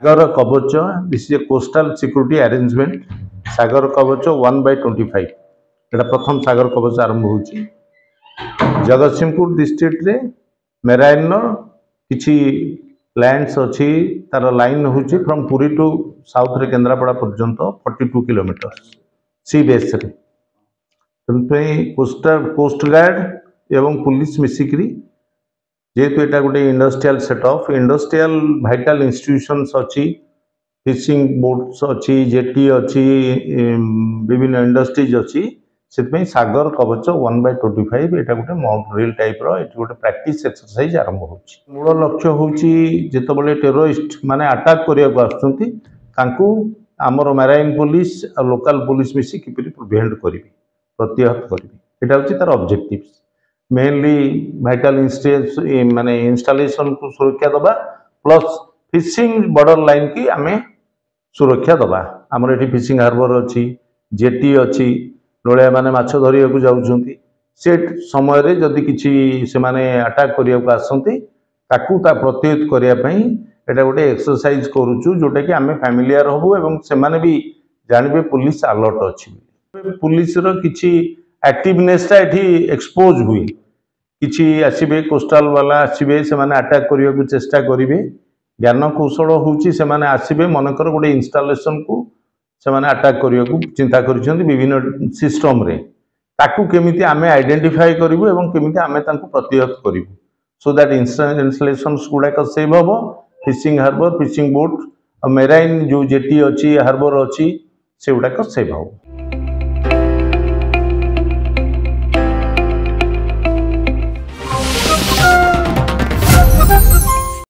Sagar Kavach this is a coastal security arrangement Sagar Kavach 1/25 एटा प्रथम सागर कवच आरंभ होची जगतसिंहपुर डिस्ट्रिक्ट रे मेराइन किछि लैंड्स अच्छी तार लाइन होची फ्रॉम पुरी टू साउथ रे केंद्रापड़ा पर्यंत 42 किलोमीटर सी बेस रे कोस्ट गार्ड एवं पुलिस मिसिक्री जेहेतु यहाँ गोटे industrial setup industrial vital institutions अच्छी फिशिंग बोट्स अच्छी जेटी अच्छी विभिन्न इंडस्ट्रीज अच्छी से सागर कवच 1/25 यहाँ गोटे मॉक ड्रिल टाइप रोटे प्राक्टिस एक्सरसाइज आरंभ हो मूल लक्ष्य हूँ जिते टेरोरिस्ट माने अटैक करने आमर मैराइन पुलिस और लोकल पुलिस मिसी किपरि प्रिवेंट करेंगे प्रतिहत करेंगे यहाँ हूँ तार ऑब्जेक्टिव्स मेनली भाइटाल माने इंस्टॉलेशन को सुरक्षा दबा प्लस फिशिंग बॉर्डर लाइन की आमे सुरक्षा दबा आमर ये फिशिंग हार्बर अच्छी जेटी अच्छी लोलिया माने माछ धरिया को जाउछंती से समय रे जदि किछि से माने अटैक करिया को आसंती ताकू ता प्रतिहत करिया पई एटा गोटे एक्सरसाइज करूछु जोटा कि आमे फैमिलियर होबो एवं से माने भी जानबे पुलिस अलर्ट अछि पुलिस रो किछि एक्टिवनेस ता एठी एक्सपोज हुई किछि आसीबे कोस्टल वाला आसीबे से माने अटैक करिया को चेष्टा करिवे ज्ञान कौशल होउची से माने आसीबे मनकर गोटे इंस्टॉलेशन को से माने अटैक करिया को चिंता करिसंती विभिन्न सिस्टम रे ताकू केमिति आमे आइडेंटिफाई करिवु एवं केमिति आमे तांको प्रतिहत करिवु सो दैट इंस्टॉलेशंस गुडा का सेव हबो fishing harbour fishing boat marine जो जेटी अच्छी हार्बर अच्छी से गुडा का सेव हबो।